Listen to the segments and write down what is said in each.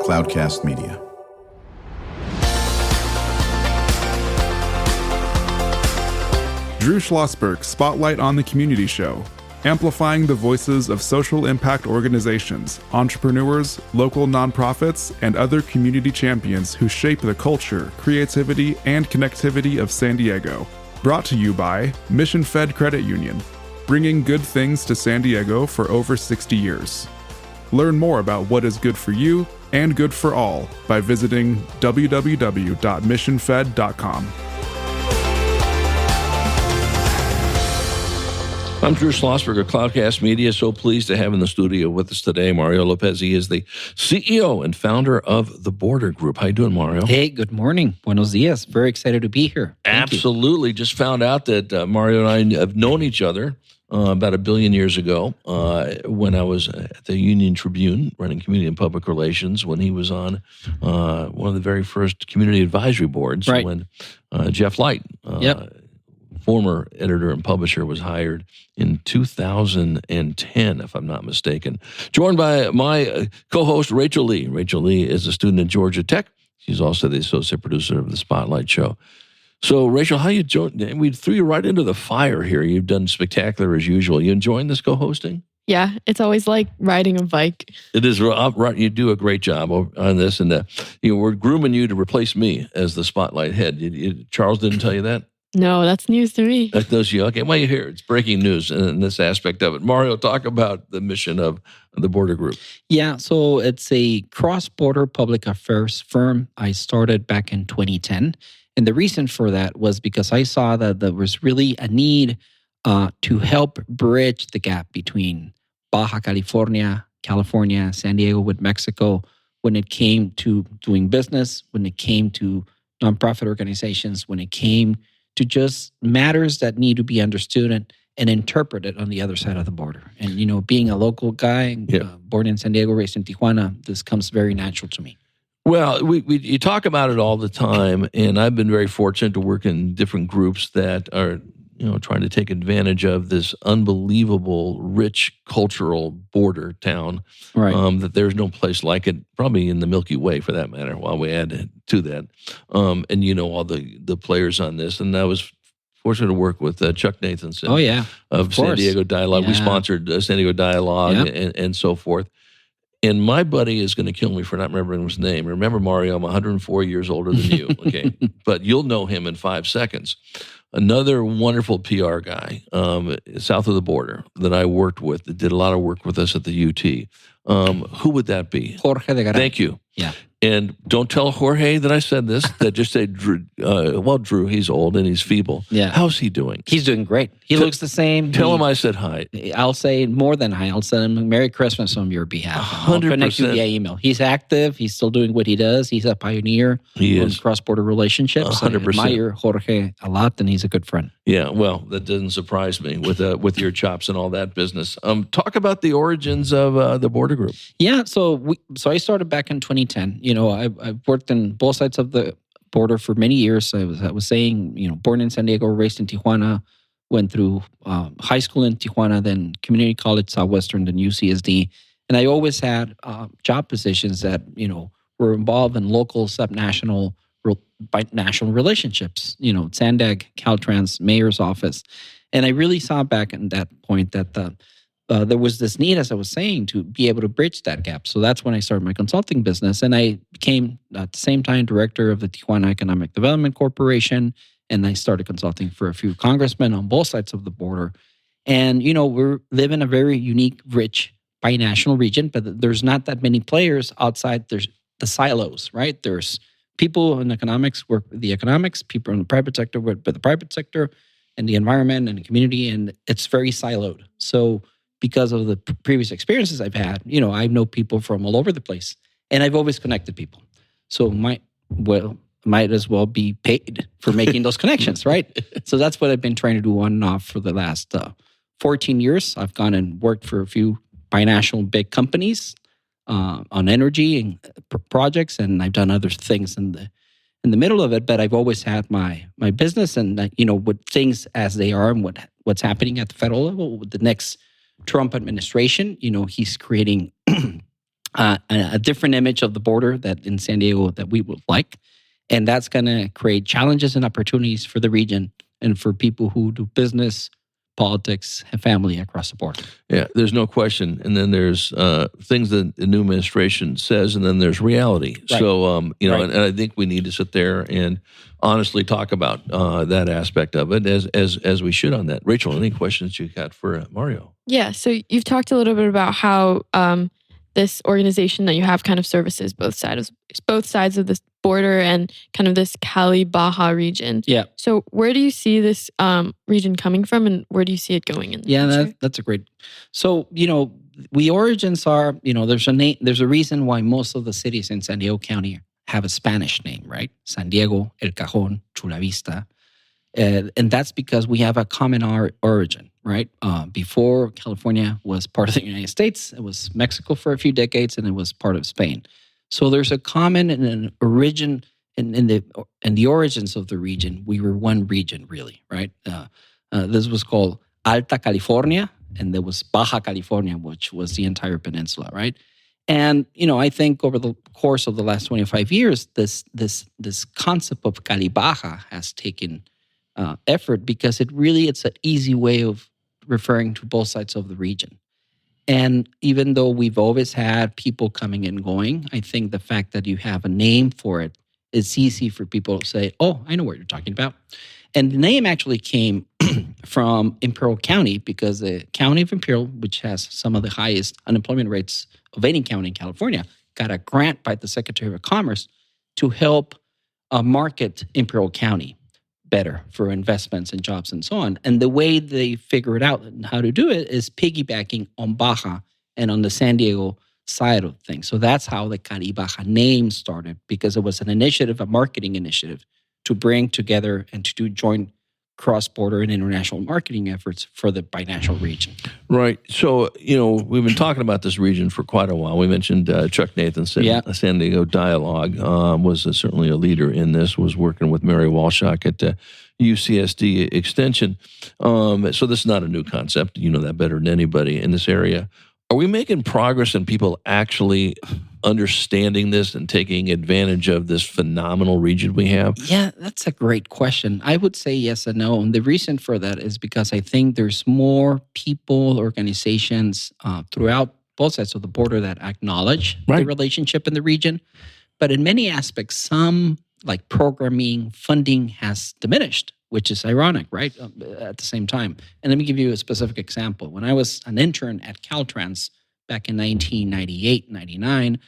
Cloudcast Media. Drew Schlosberg Spotlight on the Community Show, amplifying the voices of social impact organizations, entrepreneurs, local nonprofits, and other community champions who shape the culture, creativity, and connectivity of San Diego. Brought to you by Mission Fed Credit Union, bringing good things to San Diego for over 60 years. Learn more about what is good for you and good for all by visiting www.missionfed.com. I'm Drew Schlosberg of Cloudcast Media. So pleased to have in the studio with us today Mario Lopez. He is the CEO and founder of the Border Group. How you doing, Mario? Hey, good morning. Buenos dias. Very excited to be here. Absolutely. You. Just found out that Mario and I have known each other about 1 billion years ago when I was at the Union Tribune running community and public relations, when he was on one of the very first community advisory boards, right, when Jeff Light, former editor and publisher, was hired in 2010, if I'm not mistaken. Joined by my co-host, Rachel Lee. Rachel Lee is a student at Georgia Tech. She's also the associate producer of the Spotlight Show. So, Rachel, how you joined? We threw you right into the fire here. You've done spectacular as usual. You enjoying this co-hosting? Yeah, it's always like riding a bike. It is right. You do a great job on this, and we're grooming you to replace me as the Spotlight head. Charles didn't tell you that? No, that's news to me. That knows you. Okay, well, you hear it's breaking news in this aspect of it. Mario, talk about the mission of the Border Group. Yeah, so it's a cross-border public affairs firm. I started back in 2010. And the reason for that was because I saw that there was really a need to help bridge the gap between Baja California, San Diego with Mexico, when it came to doing business, when it came to nonprofit organizations, when it came to just matters that need to be understood and interpreted on the other side of the border. And, being a local guy, born in San Diego, raised in Tijuana, this comes very natural to me. Well, you talk about it all the time, and I've been very fortunate to work in different groups that are, trying to take advantage of this unbelievable, rich cultural border town. Right. That there's no place like it, probably in the Milky Way for that matter, while we add to that. And all the players on this. And I was fortunate to work with Chuck Nathanson of San Diego Dialogue. Yeah. We sponsored San Diego Dialogue and so forth. And my buddy is going to kill me for not remembering his name. Remember, Mario, I'm 104 years older than you, okay? But you'll know him in 5 seconds. Another wonderful PR guy south of the border that I worked with, that did a lot of work with us at the UT. Who would that be? Jorge de Garay. Thank you. Yeah. And don't tell Jorge that I said this. That just say, Drew, Drew, he's old and he's feeble. Yeah. How's he doing? He's doing great. He looks the same. Tell him I said hi. I'll say more than hi. I'll send him Merry Christmas on your behalf. 100%. I'll connect you via email. He's active. He's still doing what he does. He's a pioneer in cross-border relationships. 100%. I admire Jorge a lot, and he's a good friend. Yeah, well, that doesn't surprise me with your chops and all that business. Talk about the origins of the Border Group. Yeah, so I started back in 2010. I've worked in both sides of the border for many years. I was saying, born in San Diego, raised in Tijuana, went through high school in Tijuana, then community college, Southwestern, then UCSD. And I always had job positions that, were involved in local, subnational, national relationships, SANDAG, Caltrans, mayor's office. And I really saw back at that point that there was this need, as I was saying, to be able to bridge that gap. So that's when I started my consulting business. And I became, at the same time, director of the Tijuana Economic Development Corporation. And I started consulting for a few congressmen on both sides of the border. And, we live in a very unique, rich, binational region, but there's not that many players outside. There's the silos, right? There's people in economics work with the economics, people in the private sector work with the private sector, and the environment and the community, and it's very siloed. So because of the previous experiences I've had, I know people from all over the place, and I've always connected people. So might as well be paid for making those connections, right? So that's what I've been trying to do on and off for the last 14 years. I've gone and worked for a few binational big companies on energy and projects, and I've done other things in the middle of it. But I've always had my business, and with things as they are, and what's happening at the federal level with the next Trump administration. He's creating a different image of the border that in San Diego that we would like. And that's going to create challenges and opportunities for the region and for people who do business, politics, and family across the board. Yeah, there's no question. And then there's things that the new administration says, and then there's reality. Right. So, Right. and I think we need to sit there and honestly talk about that aspect of it as we should on that. Rachel, any questions you got for Mario? Yeah. So you've talked a little bit about how this organization that you have kind of services both sides of this border and kind of this CaliBaja region. Yeah. So where do you see this region coming from, and where do you see it going in the future? That's a great. So we origins are there's a reason why most of the cities in San Diego County have a Spanish name, right? San Diego, El Cajon, Chula Vista. And that's because we have a common origin, right? Before California was part of the United States, it was Mexico for a few decades, and it was part of Spain. So there's a common and an origin in the origins of the region. We were one region, really, right? This was called Alta California, and there was Baja California, which was the entire peninsula, right? And I think over the course of the last 25 years, this concept of CaliBaja has taken effort because it's an easy way of referring to both sides of the region. And even though we've always had people coming and going, I think the fact that you have a name for it, it's easy for people to say, oh, I know what you're talking about. And the name actually came from Imperial County because the county of Imperial, which has some of the highest unemployment rates of any county in California, got a grant by the Secretary of Commerce to help market Imperial County better for investments and jobs and so on. And the way they figured out how to do it is piggybacking on Baja and on the San Diego side of things. So that's how the CaliBaja name started, because it was an initiative, a marketing initiative, to bring together and to do joint cross-border and international marketing efforts for the binational region. Right. So, we've been talking about this region for quite a while. We mentioned Chuck Nathanson. Yeah. San Diego Dialogue was certainly a leader in this, was working with Mary Walshock at UCSD Extension. So this is not a new concept. You know that better than anybody in this area. Are we making progress in people actually understanding this and taking advantage of this phenomenal region we have? Yeah, that's a great question. I would say yes and no. And the reason for that is because I think there's more people, organizations throughout both sides of the border that acknowledge the relationship in the region. But in many aspects, some like programming, funding has diminished, which is ironic, right? At the same time. And let me give you a specific example. When I was an intern at Caltrans back in 1998, 99,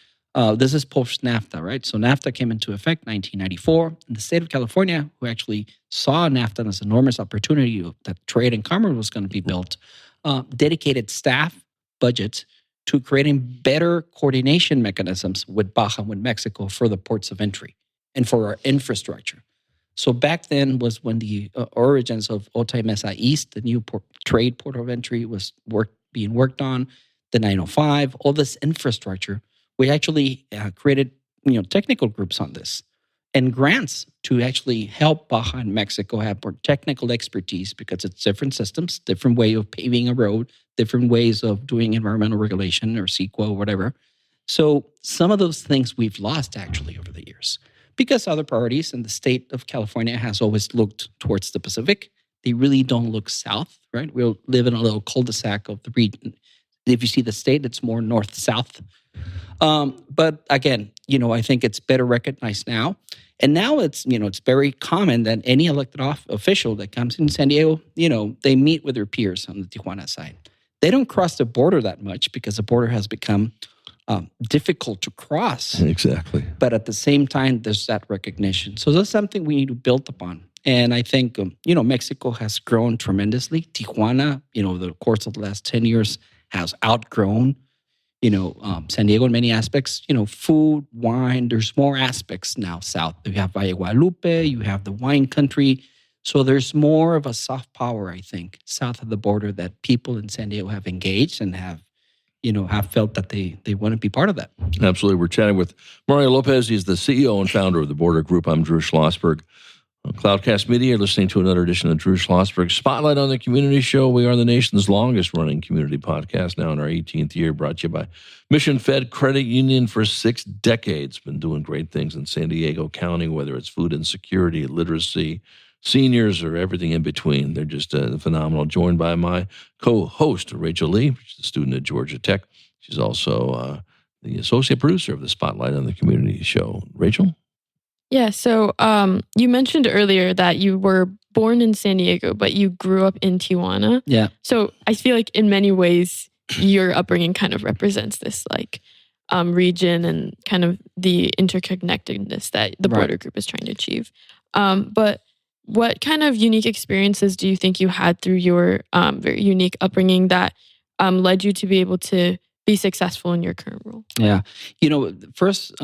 this is post-NAFTA, right? So NAFTA came into effect 1994. And the state of California, who actually saw NAFTA as an enormous opportunity that trade and commerce was going to be built, dedicated staff budgets to creating better coordination mechanisms with Baja and with Mexico for the ports of entry and for our infrastructure. So back then was when the origins of Otay Mesa East, the new trade port of entry, was being worked on, the 905, all this infrastructure. We actually created technical groups on this and grants to actually help Baja and Mexico have more technical expertise, because it's different systems, different way of paving a road, different ways of doing environmental regulation or CEQA or whatever. So some of those things we've lost actually over the years, because other priorities, and the state of California has always looked towards the Pacific. They really don't look south, right? We live in a little cul-de-sac of the region. If you see the state, it's more north-south. But again, I think it's better recognized now. And now it's very common that any elected official that comes in San Diego, they meet with their peers on the Tijuana side. They don't cross the border that much because the border has become difficult to cross. Exactly. But at the same time, there's that recognition. So that's something we need to build upon. And I think, Mexico has grown tremendously. Tijuana, the course of the last 10 years has outgrown, San Diego in many aspects. Food, wine, there's more aspects now south. You have Valle Guadalupe, you have the wine country. So there's more of a soft power, I think, south of the border that people in San Diego have engaged and have felt that they want to be part of that. Absolutely. We're chatting with Mario Lopez. He's the CEO and founder of the Border Group. I'm Drew Schlosberg. Cloudcast Media, you're listening to another edition of Drew Schlosberg Spotlight on the Community Show. We are the nation's longest-running community podcast, now in our 18th year, brought to you by Mission Fed Credit Union for 6 decades. Been doing great things in San Diego County, whether it's food insecurity, literacy, seniors, or everything in between. They're just phenomenal. Joined by my co-host, Rachel Lee, she's a student at Georgia Tech. She's also the associate producer of the Spotlight on the Community Show. Rachel? Yeah, so you mentioned earlier that you were born in San Diego, but you grew up in Tijuana. Yeah. So I feel like in many ways, your upbringing kind of represents this region and kind of the interconnectedness that the border group is trying to achieve. But what kind of unique experiences do you think you had through your very unique upbringing that led you to be able to be successful in your current role? Yeah. First,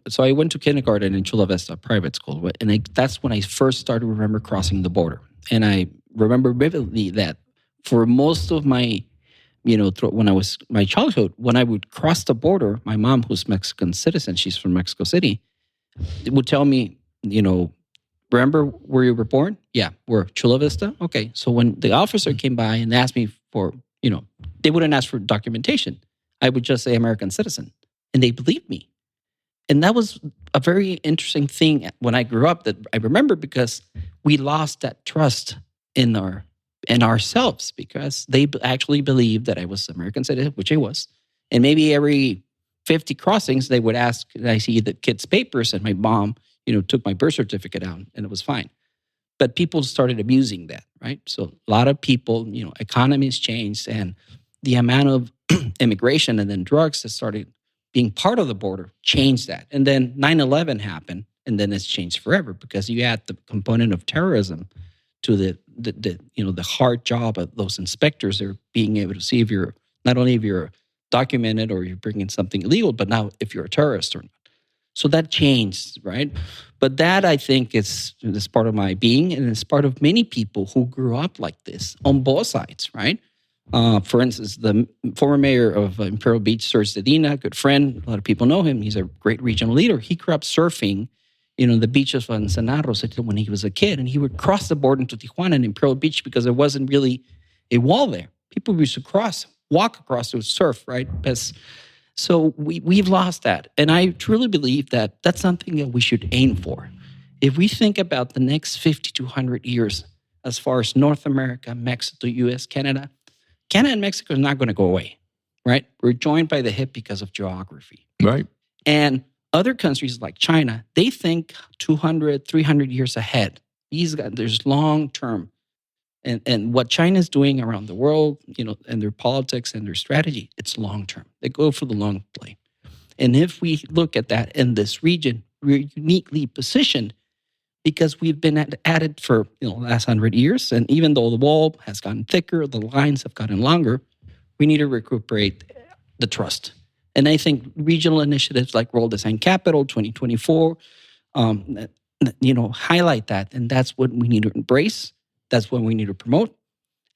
so I went to kindergarten in Chula Vista Private School, and that's when I first started to remember crossing the border. And I remember vividly that for most of my, when I was my childhood, when I would cross the border, my mom, who's Mexican citizen, she's from Mexico City, would tell me, remember where you were born? Yeah, we're Chula Vista. Okay, so when the officer came by and asked me for, they wouldn't ask for documentation. I would just say American citizen, and they believed me. And that was a very interesting thing when I grew up that I remember, because we lost that trust in ourselves, because they actually believed that I was American citizen, which I was. And maybe every 50 crossings, they would ask, did I see the kids' papers? And my mom, took my birth certificate out, and it was fine. But people started abusing that, right? So a lot of people, economies changed, and the amount of immigration and then drugs that started being part of the border changed that. And then 9/11 happened, and then it's changed forever, because you add the component of terrorism to the hard job of those inspectors. They're being able to see if you're documented or you're bringing something illegal, but now if you're a terrorist or not. So that changed, right? But that, I think, is part of my being, and it's part of many people who grew up like this on both sides, right? For instance, the former mayor of Imperial Beach, Serge Dedina, a good friend, a lot of people know him. He's a great regional leader. He grew up surfing, the beaches of Ensenada when he was a kid, and he would cross the border into Tijuana and Imperial Beach because there wasn't really a wall there. People used to walk across to surf, right? So we've lost that. And I truly believe that that's something that we should aim for. If we think about the next 50 to 100 years, as far as North America, Mexico, U.S., Canada and Mexico is not going to go away, right? We're joined by the hip because of geography. Right. And other countries like China, they think 200, 300 years ahead. These guys, there's long term. And what China's doing around the world, and their politics and their strategy, it's long term. They go for the long play. And if we look at that in this region, we're uniquely positioned because we've been at it for the last 100 years. And even though the wall has gotten thicker, the lines have gotten longer, we need to recuperate the trust. And I think regional initiatives like World Design Capital 2024, highlight that. And that's what we need to embrace. That's what we need to promote.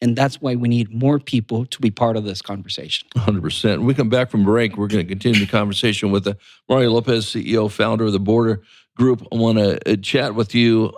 And that's why we need more people to be part of this conversation. 100%. When we come back from break, we're going to continue the conversation with Mario Lopez, CEO, founder of the Border Group. I want to chat with you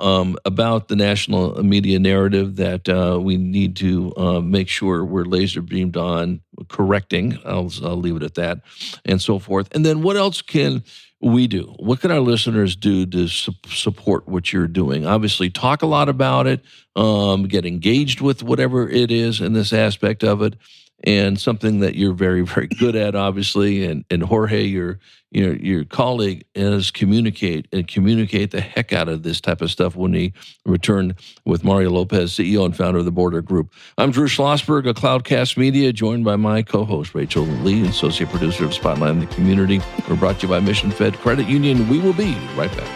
about the national media narrative that we need to make sure we're laser beamed on correcting. I'll leave it at that, and so forth. And then what else can we do? What can our listeners do to support what you're doing? Obviously, talk a lot about it, get engaged with whatever it is in this aspect of it, and something that you're very, very good at, obviously. And Jorge, your colleague, is communicate the heck out of this type of stuff when he returned with Mario Lopez, CEO and founder of the Border Group. I'm Drew Schlosberg of Cloudcast Media, joined by my co-host, Rachel Lee, associate producer of Spotlight in the Community. We're brought to you by Mission Fed Credit Union. We will be right back.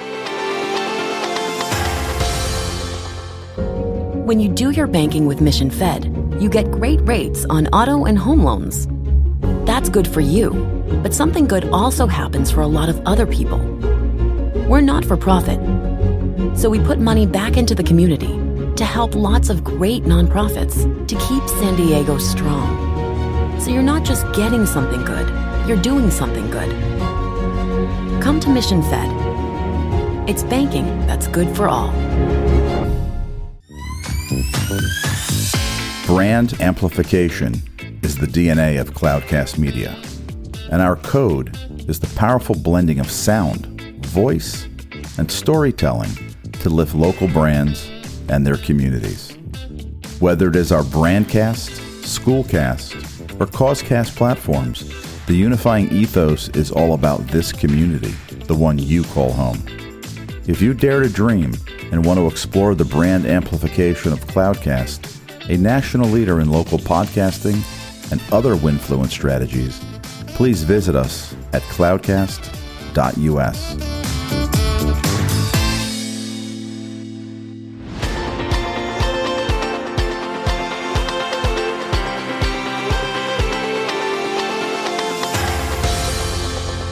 When you do your banking with Mission Fed, you get great rates on auto and home loans. That's good for you, but something good also happens for a lot of other people. We're not for profit, so we put money back into the community to help lots of great nonprofits to keep San Diego strong. So you're not just getting something good, you're doing something good. Come to Mission Fed. It's banking that's good for all. Brand amplification is the DNA of Cloudcast Media, and our code is the powerful blending of sound, voice, and storytelling to lift local brands and their communities. Whether it is our Brandcast, Schoolcast, or Causecast platforms, the unifying ethos is all about this community, the one you call home. If you dare to dream and want to explore the brand amplification of Cloudcast, a national leader in local podcasting and other Winfluence strategies, please visit us at cloudcast.us.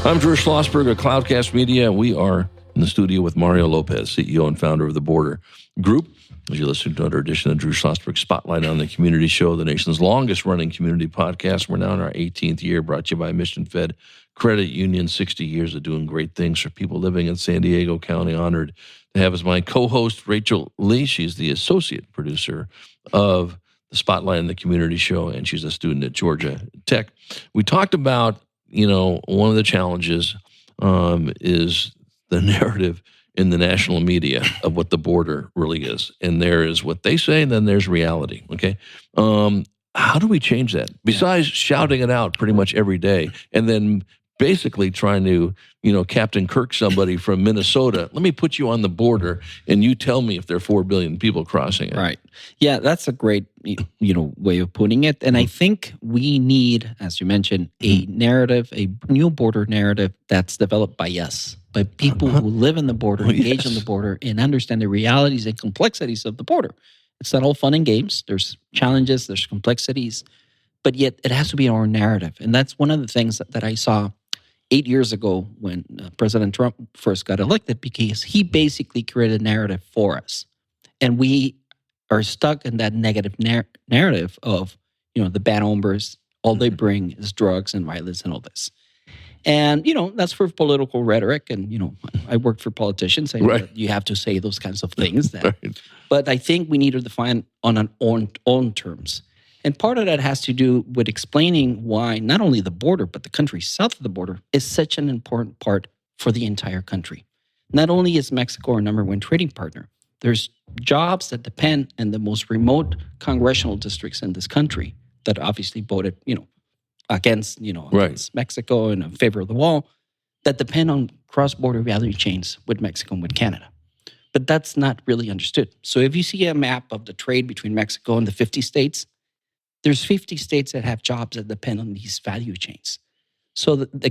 I'm Drew Schlosberg of Cloudcast Media. We are in the studio with Mario Lopez, CEO and founder of the Border Group. As you listen to another edition of Drew Schlosberg Spotlight on the Community Show, the nation's longest-running community podcast. We're now in our 18th year, brought to you by Mission Fed Credit Union. 60 years of doing great things for people living in San Diego County. Honored to have as my co-host Rachel Lee. She's the associate producer of the Spotlight on the Community Show, and she's a student at Georgia Tech. We talked about, one of the challenges is the narrative in the national media of what the border really is. And there is what they say, and then there's reality, okay? How do we change that? Besides shouting it out pretty much every day, and then basically trying to, Captain Kirk somebody from Minnesota, let me put you on the border, and you tell me if there are 4 billion people crossing it. Right. Yeah, that's a great, way of putting it. And I think we need, as you mentioned, a narrative, a new border narrative that's developed by us, by people who live in the border, engage in the border, and understand the realities and complexities of the border. It's not all fun and games. There's challenges, there's complexities, but yet it has to be our narrative. And that's one of the things that I saw 8 years ago when President Trump first got elected, because he basically created a narrative for us. And we are stuck in that negative narrative of, the bad hombres, all they bring is drugs and violence and all this. And, that's for political rhetoric. And, I worked for politicians. I know that you have to say those kinds of things. But I think we need to define on our own terms. And part of that has to do with explaining why not only the border, but the country south of the border is such an important part for the entire country. Not only is Mexico our number one trading partner, there's jobs that depend in the most remote congressional districts in this country that obviously voted, against Mexico and in favor of the wall, that depend on cross-border value chains with Mexico and with Canada. But that's not really understood. So if you see a map of the trade between Mexico and the 50 states, there's 50 states that have jobs that depend on these value chains. So the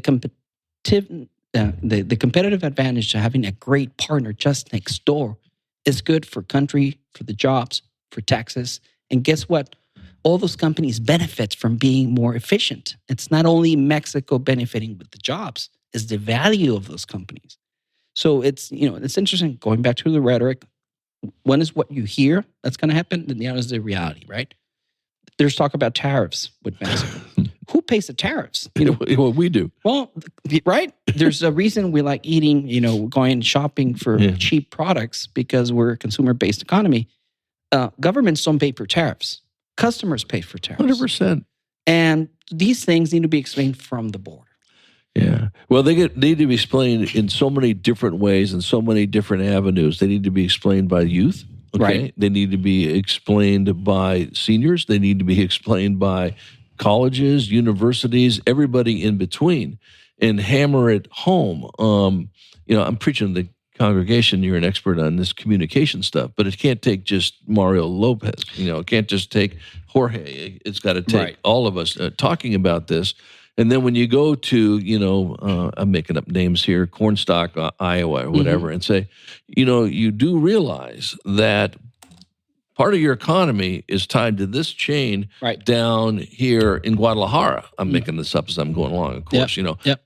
competitive advantage to having a great partner just next door is good for country, for the jobs, for taxes. And guess what? All those companies benefit from being more efficient. It's not only Mexico benefiting with the jobs, it's the value of those companies. So it's interesting, going back to the rhetoric, one is what you hear that's going to happen, and the other is the reality, right? There's talk about tariffs with Mexico. Who pays the tariffs? Well, we do. Well, right? There's a reason we like eating, going shopping for cheap products, because we're a consumer-based economy. Governments don't pay for tariffs. Customers pay for tariffs. 100%. And these things need to be explained from the border. Yeah. Well, they need to be explained in so many different ways and so many different avenues. They need to be explained by youth. Okay. Right. They need to be explained by seniors. They need to be explained by colleges, universities, everybody in between, and hammer it home. I'm preaching to the congregation. You're an expert on this communication stuff, but it can't take just Mario Lopez. It can't just take Jorge. It's got to take all of us talking about this. And then when you go to, I'm making up names here, Cornstalk, Iowa, or whatever, and say, you do realize that part of your economy is tied to this chain down here in Guadalajara. I'm making this up as I'm going along, of course,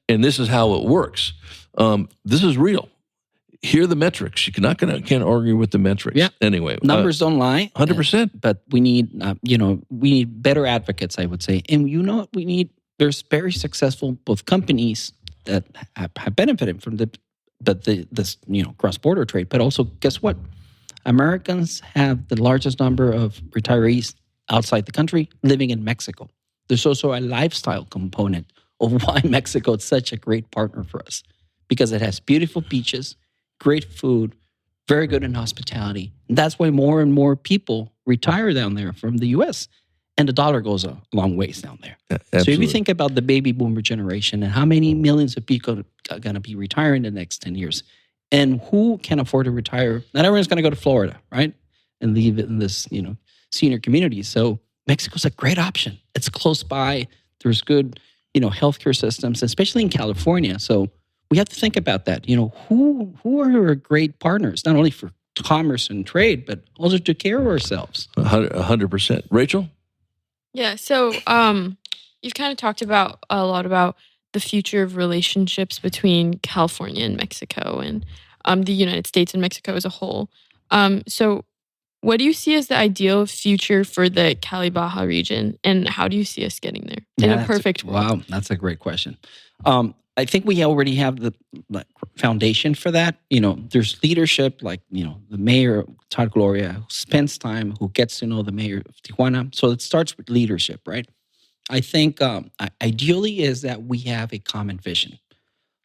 and this is how it works. This is real. Hear the metrics. You can't argue with the metrics. Yeah. Anyway, numbers don't lie. 100%. But we need, we need better advocates, I would say. And what we need? There's very successful both companies that have benefited from the but this cross-border trade. But also, guess what? Americans have the largest number of retirees outside the country living in Mexico. There's also a lifestyle component of why Mexico is such a great partner for us, because it has beautiful beaches, great food, very good in hospitality. And that's why more and more people retire down there from the U.S., and the dollar goes a long ways down there. Yeah, so if you think about the baby boomer generation and how many millions of people are going to be retiring in the next 10 years, and who can afford to retire? Not everyone's going to go to Florida, right? And leave it in this, senior community. So Mexico's a great option. It's close by. There's good, healthcare systems, especially in California. So we have to think about that. Who are our great partners, not only for commerce and trade, but also to care of ourselves. 100%. Rachel? Yeah. So you've kind of talked about a lot about the future of relationships between California and Mexico and the United States and Mexico as a whole. So what do you see as the ideal future for the CaliBaja region, and how do you see us getting there in a perfect world? Wow, that's a great question. I think we already have the foundation for that. There's leadership like, the mayor, Todd Gloria, who spends time, who gets to know the mayor of Tijuana. So it starts with leadership, right? I think ideally is that we have a common vision.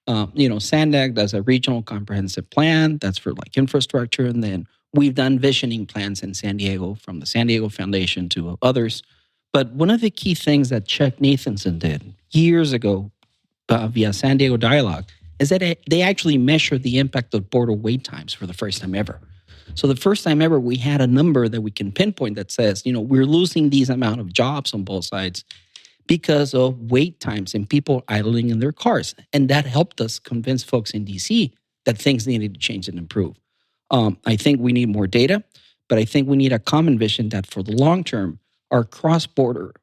SANDAG does a regional comprehensive plan that's for like infrastructure. And then we've done visioning plans in San Diego from the San Diego Foundation to others. But one of the key things that Chuck Nathanson did years ago via San Diego Dialogue is that they actually measured the impact of border wait times for the first time ever. So the first time ever, we had a number that we can pinpoint that says, we're losing these amount of jobs on both sides because of wait times and people idling in their cars. And that helped us convince folks in DC that things needed to change and improve. I think we need more data, but I think we need a common vision that for the long term, our cross-border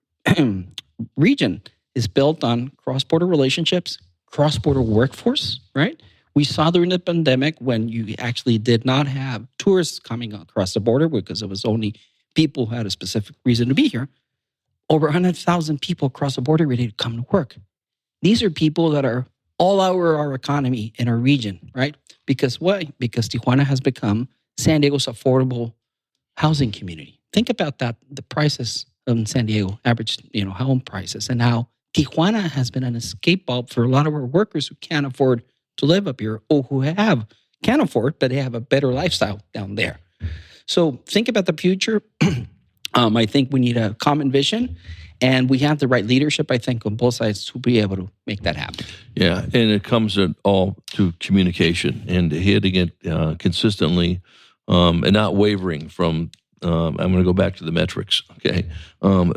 region is built on cross-border relationships, cross-border workforce, right? We saw during the pandemic when you actually did not have tourists coming across the border because it was only people who had a specific reason to be here. Over 100,000 people across the border ready to come to work. These are people that are all over our economy in our region, right? Because why? Because Tijuana has become San Diego's affordable housing community. Think about that, the prices in San Diego, average home prices, and how Tijuana has been an escape valve for a lot of our workers who can't afford to live up here, or who can afford, but they have a better lifestyle down there. So think about the future. I think we need a common vision, and we have the right leadership, I think, on both sides to be able to make that happen. Yeah, and it comes all to communication and hitting it consistently and not wavering from, I'm going to go back to the metrics, okay?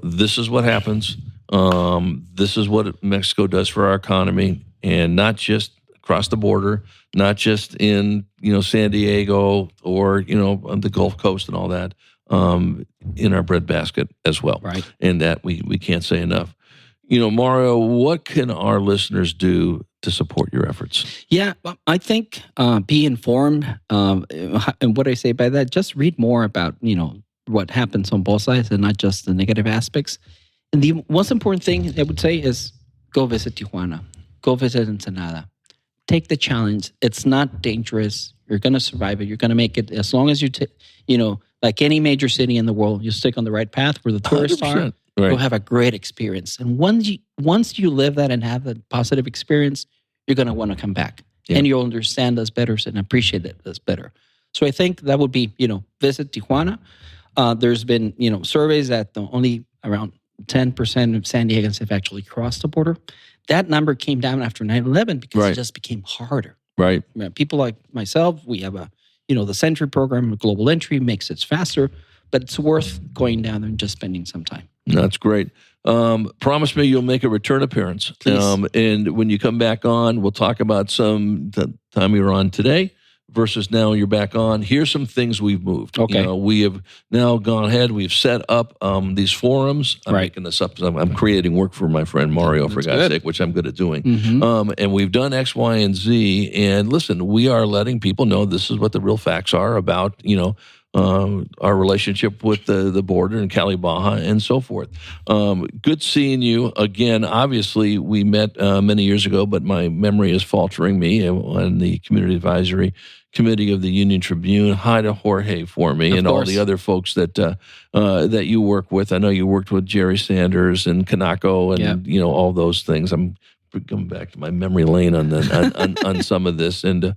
This is what happens. This is what Mexico does for our economy, and not just across the border, not just in San Diego or on the Gulf Coast and all that, in our breadbasket as well. Right. And that we can't say enough. Mario, what can our listeners do to support your efforts? Yeah, I think be informed. And what I say by that, just read more about what happens on both sides and not just the negative aspects. And the most important thing I would say is go visit Tijuana, go visit Ensenada. Take the challenge. It's not dangerous. You're going to survive it. You're going to make it as long as you, like any major city in the world, you stick on the right path where the tourists are. Right. You'll have a great experience. And once you live that and have that positive experience, you're going to want to come back. Yeah. And you'll understand us better and appreciate us better. So I think that would be, visit Tijuana. There's been, surveys that only around 10% of San Diegans have actually crossed the border. That number came down after 9/11 because it just became harder. Right. People like myself, we have the Sentry program, Global Entry makes it faster, but it's worth going down there and just spending some time. That's great. Promise me you'll make a return appearance. Please. And when you come back on, we'll talk about the time you were on today versus now you're back on. Here's some things we've moved. Okay. We have now gone ahead. We've set up these forums. I'm making this up. I'm creating work for my friend Mario, for God's sake, which I'm good at doing. Mm-hmm. And we've done X, Y, and Z. And listen, we are letting people know this is what the real facts are about, our relationship with the border and CaliBaja and so forth. Good seeing you again. Obviously, we met many years ago, but my memory is faltering me on the Community Advisory Committee of the Union Tribune. Hi to Jorge for me and all the other folks that that you work with. I know you worked with Jerry Sanders and Kanako and all those things. I'm coming back to my memory lane on some of this, and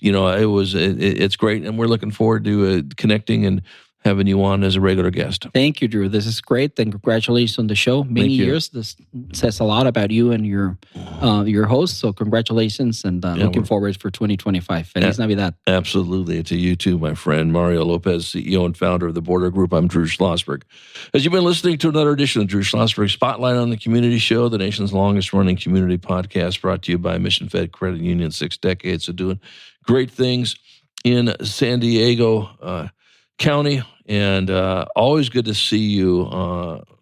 it's great, and we're looking forward to connecting and having you on as a regular guest. Thank you, Drew. This is great, and congratulations on the show. Many years. This says a lot about you and your host. So congratulations, and looking forward for 2025. Feliz Navidad. Absolutely. To you too, my friend. Mario Lopez, CEO and founder of the Border Group. I'm Drew Schlosberg. As you've been listening to another edition of Drew Schlosberg Spotlight on the Community Show, the nation's longest-running community podcast, brought to you by Mission Fed Credit Union, 6 decades of doing great things in San Diego County, and always good to see you,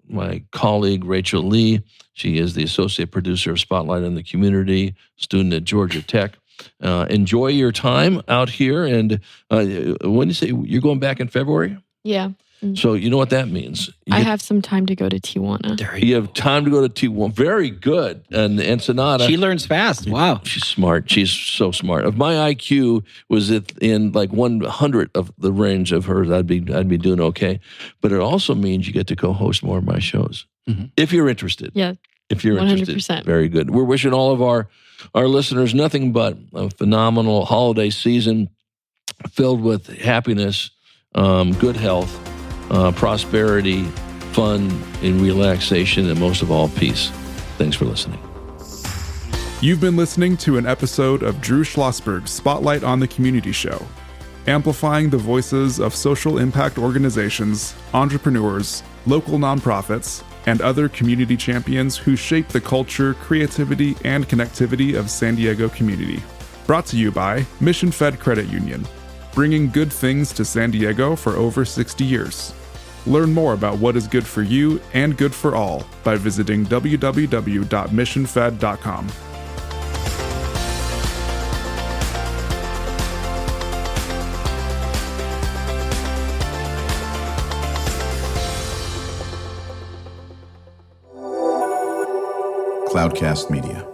my colleague Rachel Lee. She is the associate producer of Spotlight on the Community, student at Georgia Tech. Enjoy your time out here, and when you say you're going back in February? Yeah. Mm-hmm. So you know what that means. I have some time to go to Tijuana. You have time to go to Tijuana. Very good. And Ensenada. She learns fast. Wow. She's smart. She's so smart. If my IQ was in like 100 of the range of hers, I'd be doing okay. But it also means you get to co-host more of my shows. Mm-hmm. If you're interested. Yeah. If you're 100%. Interested. Very good. We're wishing all of our listeners nothing but a phenomenal holiday season filled with happiness, good health, prosperity, fun, and relaxation, and most of all, peace. Thanks for listening. You've been listening to an episode of Drew Schlosberg's Spotlight on the Community Show, amplifying the voices of social impact organizations, entrepreneurs, local nonprofits, and other community champions who shape the culture, creativity, and connectivity of San Diego community. Brought to you by Mission Fed Credit Union, bringing good things to San Diego for over 60 years. Learn more about what is good for you and good for all by visiting www.missionfed.com. Cloudcast Media.